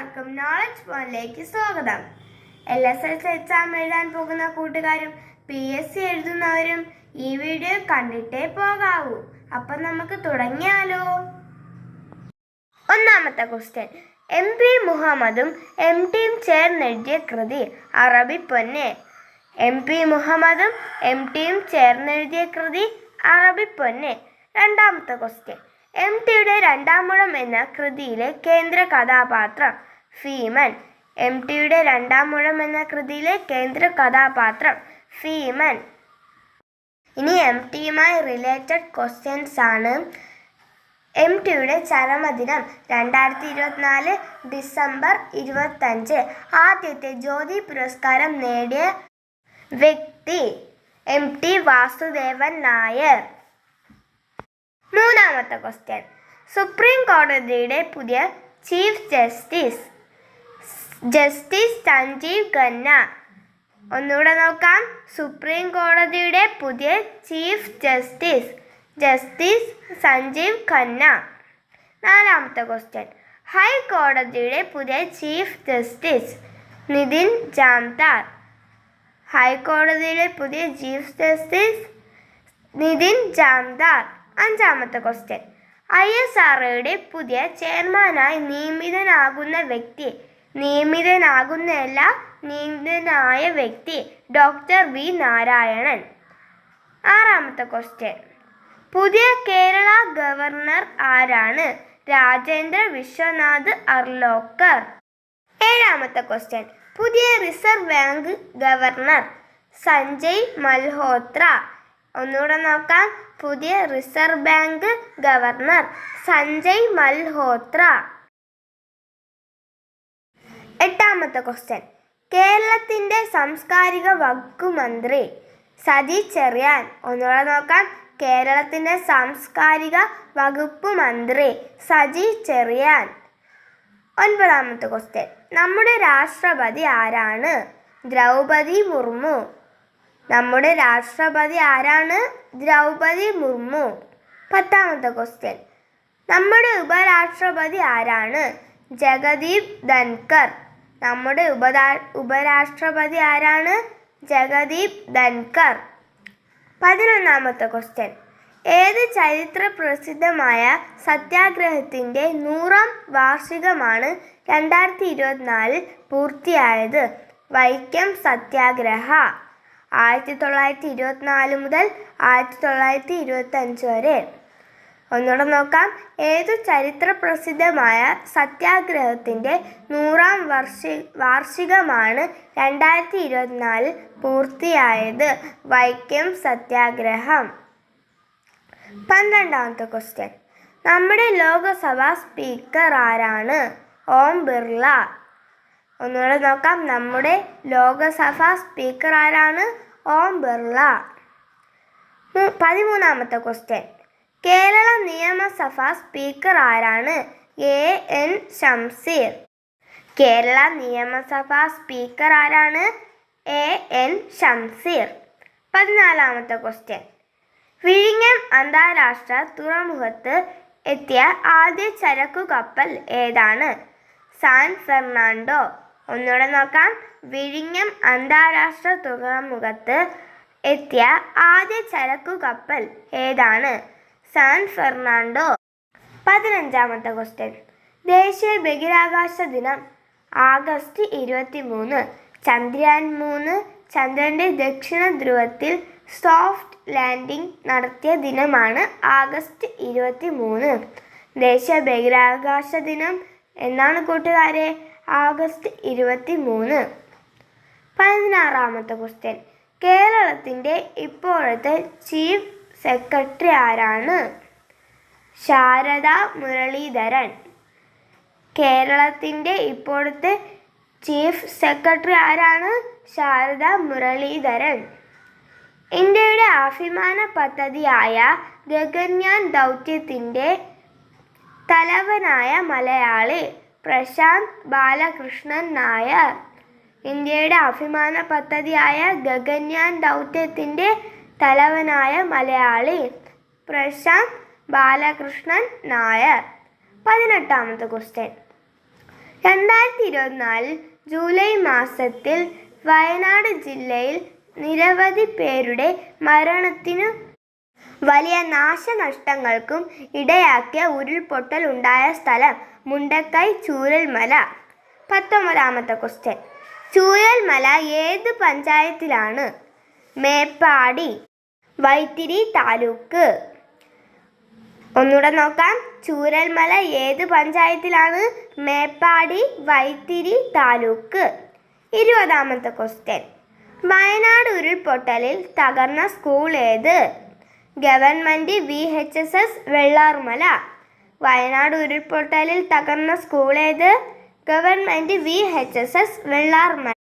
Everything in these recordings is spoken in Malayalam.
എല്ലാവർക്കും നോളജ് പോയിന്റിലേക്ക് സ്വാഗതം. LSS എക്സാം എഴുതാൻ പോകുന്ന കൂട്ടുകാരും PSC എഴുതുന്നവരും ഈ വീഡിയോ കണ്ടിട്ടേ പോകാവൂ. അപ്പം നമുക്ക് തുടങ്ങിയാലോ. ഒന്നാമത്തെ ക്വസ്റ്റ്യൻ, MP മുഹമ്മദും MT ചേർന്നെഴുതിയ കൃതി അറബിപ്പൊന്ന്. MP മുഹമ്മദും MT ചേർന്നെഴുതിയ കൃതി അറബിപ്പൊന്ന്. രണ്ടാമത്തെ ക്വസ്റ്റ്യൻ, MTയുടെ രണ്ടാമൂഴം എന്ന കൃതിയിലെ കേന്ദ്ര കഥാപാത്രം ഭീമൻ. MTയുടെ രണ്ടാമൂഴം എന്ന കൃതിയിലെ കേന്ദ്ര കഥാപാത്രം ഭീമൻ. ഇനി MTയുമായി റിലേറ്റഡ് ക്വസ്റ്റ്യൻസ് ആണ്. MTയുടെ ചരമദിനം 2024 ഡിസംബർ 25. ആദ്യത്തെ ജ്യോതി പുരസ്കാരം നേടിയ വ്യക്തി MT വാസുദേവൻ നായർ. മൂന്നാമത്തെ ക്വസ്റ്റ്യൻ, സുപ്രീം കോടതിയുടെ പുതിയ ചീഫ് ജസ്റ്റിസ് സഞ്ജീവ് ഖന്ന. ഒന്നുകൂടെ നോക്കാം. സുപ്രീം കോടതിയുടെ പുതിയ ചീഫ് ജസ്റ്റിസ് സഞ്ജീവ് ഖന്ന. നാലാമത്തെ ക്വസ്റ്റ്യൻ, ഹൈക്കോടതിയുടെ പുതിയ ചീഫ് ജസ്റ്റിസ് നിതിൻ ജാംദാർ. ഹൈക്കോടതിയുടെ പുതിയ ചീഫ് ജസ്റ്റിസ് നിതിൻ ജാംദാർ. അഞ്ചാമത്തെ ക്വസ്റ്റ്യൻ, ISROയുടെ പുതിയ ചെയർമാനായി നിയമിതനായ വ്യക്തി ഡോക്ടർ V നാരായണൻ. ആറാമത്തെ ക്വസ്റ്റ്യൻ, പുതിയ കേരള ഗവർണർ ആരാണ്? രാജേന്ദ്ര വിശ്വനാഥ് അർലോക്കർ. ഏഴാമത്തെ ക്വസ്റ്റ്യൻ, പുതിയ reserve bank governor Sanjay Malhotra. ഒന്നുകൂടെ നോക്കാം. പുതിയ reserve bank governor Sanjay Malhotra. എട്ടാമത്തെ ക്വസ്റ്റ്യൻ, കേരളത്തിന്റെ സാംസ്കാരിക വകുപ്പ് മന്ത്രി സജി ചെറിയാൻ. ഒന്നുകൂടെ നോക്കാം. കേരളത്തിന്റെ സാംസ്കാരിക വകുപ്പ് മന്ത്രി സജി ചെറിയാൻ. ഒൻപതാമത്തെ ക്വസ്റ്റ്യൻ, നമ്മുടെ രാഷ്ട്രപതി ആരാണ്? ദ്രൗപദി മുർമു. നമ്മുടെ രാഷ്ട്രപതി ആരാണ്? ദ്രൗപദി മുർമു. പത്താമത്തെ ക്വസ്റ്റ്യൻ, നമ്മുടെ ഉപരാഷ്ട്രപതി ആരാണ്? ജഗദീപ് ധൻകർ. നമ്മുടെ ഉപരാഷ്ട്രപതി ആരാണ്? ജഗദീപ് ധൻകർ. 11ാമത്തെ ക്വസ്റ്റ്യൻ, ഏത് ചരിത്ര പ്രസിദ്ധമായ സത്യാഗ്രഹത്തിൻ്റെ 100ാം വാർഷികമാണ് 2024 പൂർത്തിയായത്? വൈക്കം സത്യാഗ്രഹ. 1924 മുതൽ 1925 വരെ. ഒന്നുകൂടെ നോക്കാം. ഏതു ചരിത്ര പ്രസിദ്ധമായ സത്യാഗ്രഹത്തിൻ്റെ 100ാം വാർഷികമാണ് 2024 പൂർത്തിയായത്? വൈക്കം സത്യാഗ്രഹം. 12ാമത്തെ ക്വസ്റ്റ്യൻ, നമ്മുടെ ലോകസഭാ സ്പീക്കർ ആരാണ്? ഓം ബിർള. ഒന്നുകൂടെ നോക്കാം. നമ്മുടെ ലോകസഭാ സ്പീക്കർ ആരാണ്? ഓം ബിർള. 13ാമത്തെ ക്വസ്റ്റ്യൻ, കേരള നിയമസഭാ സ്പീക്കർ ആരാണ്? AN ഷംസീർ. കേരള നിയമസഭാ സ്പീക്കർ ആരാണ്? AN ഷംസീർ. 14ാമത്തെ ക്വസ്റ്റ്യൻ, വിഴിഞ്ഞം അന്താരാഷ്ട്ര തുറമുഖത്ത് എത്തിയ ആദ്യ ചരക്കു കപ്പൽ ഏതാണ്? San Fernando. ഒന്നുകൂടെ നോക്കാം. വിഴിഞ്ഞം അന്താരാഷ്ട്ര തുറമുഖത്ത് എത്തിയ ആദ്യ ചരക്കു കപ്പൽ ഏതാണ്? San Fernando. 15ാമത്തെ ക്വസ്റ്റ്യൻ, ദേശീയ ബഹിരാകാശ ദിനം ആഗസ്റ്റ് 23. ചന്ദ്രയാൻ 3 ചന്ദ്രന്റെ ദക്ഷിണ ധ്രുവത്തിൽ സോഫ്റ്റ് ലാൻഡിംഗ് നടത്തിയ ദിനമാണ് ആഗസ്റ്റ് 23. ദേശീയ ബഹിരാകാശ ദിനം എന്നാണ് കൂട്ടുകാരെ? ആഗസ്റ്റ് 23. 16ാമത്തെ ക്വസ്റ്റ്യൻ, കേരളത്തിൻ്റെ ഇപ്പോഴത്തെ ചീഫ് സെക്രട്ടറി ആരാണ്? ശാരദ മുരളീധരൻ. കേരളത്തിൻ്റെ ഇപ്പോഴത്തെ ചീഫ് സെക്രട്ടറി ആരാണ്? ശാരദ മുരളീധരൻ. ഇന്ത്യയുടെ അഭിമാന പദ്ധതിയായ ഗഗൻയാൻ ദൗത്യത്തിൻ്റെ തലവനായ മലയാളി പ്രശാന്ത് ബാലകൃഷ്ണൻ നായർ. ഇന്ത്യയുടെ അഭിമാന പദ്ധതിയായ ഗഗൻയാൻ ദൗത്യത്തിൻ്റെ തലവനായ മലയാളി പ്രശാന്ത് ബാലകൃഷ്ണൻ നായർ. 18ാമത്തെ ക്വസ്റ്റ്യൻ, 2024 ജൂലൈ മാസത്തിൽ വയനാട് ജില്ലയിൽ നിരവധി പേരുടെ മരണത്തിനു വലിയ നാശനഷ്ടങ്ങൾക്കും ഇടയാക്കിയ ഉരുൾപൊട്ടൽ ഉണ്ടായ സ്ഥലം മുണ്ടക്കൈ ചൂരൽമല. 19ാമത്തെ ക്വസ്റ്റ്യൻ. ചൂരൽമല ഏത് പഞ്ചായത്തിലാണ്? മേപ്പാടി, വൈത്തിരി താലൂക്ക്. ഒന്നുകൂടെ നോക്കാം. ചൂരൽമല ഏത് പഞ്ചായത്തിലാണ്? മേപ്പാടി, വൈത്തിരി താലൂക്ക്. 20ാമത്തെ ക്വസ്റ്റ്യൻ. വയനാട് ഉരുൾപൊട്ടലിൽ തകർന്ന സ്കൂൾ ഏത്? Government VHSS Vellarmala. വയനാട് ഉരുൾപൊട്ടലിൽ തകർന്ന സ്കൂൾ ഏത്? Government VHSS Vellarmala.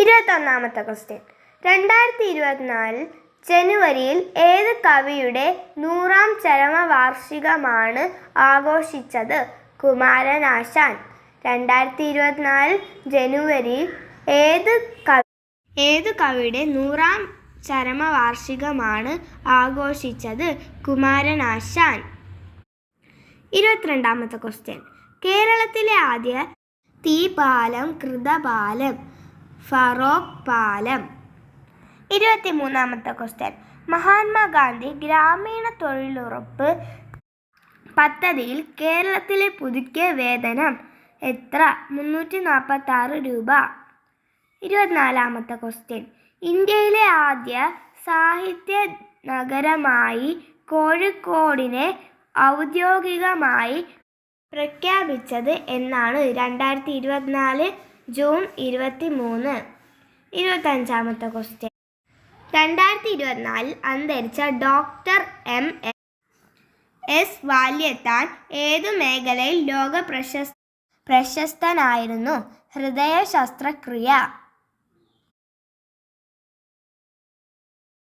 21ാമത്തെ ക്വസ്റ്റ്യൻ. 2024 ജനുവരിയിൽ ഏത് കവിയുടെ 100ാം ചരമവാർഷികമാണ് ആഘോഷിച്ചത്? കുമാരനാശാൻ. 2024 ജനുവരിയിൽ ഏത് കവിയുടെ 100ാം ചരമവാർഷികമാണ് ആഘോഷിച്ചത്? കുമാരനാശാൻ. 22ാമത്തെ ക്വസ്റ്റ്യൻ. കേരളത്തിലെ ആദ്യ തീപാലം, കൃതപാലം, ഫറോക്ക് പാലം. 23ാമത്തെ ക്വസ്റ്റ്യൻ. മഹാത്മാഗാന്ധി ഗ്രാമീണ തൊഴിലുറപ്പ് പദ്ധതിയിൽ കേരളത്തിലെ പുതുക്കിയ വേതനം എത്ര? 346 രൂപ. 24ാമത്തെ ക്വസ്റ്റ്യൻ. ഇന്ത്യയിലെ ആദ്യ സാഹിത്യ നഗരമായി കോഴിക്കോടിനെ ഔദ്യോഗികമായി പ്രഖ്യാപിച്ചത് എന്നാണ്? 2024 ജൂൺ 23. 25ാമത്തെ ക്വസ്റ്റ്യൻ. 2024 അന്തരിച്ച ഡോക്ടർ MS വാല്യത്താൻ ഏതു മേഖലയിൽ ലോക പ്രശസ്തനായിരുന്നു? ഹൃദയ ശസ്ത്രക്രിയ.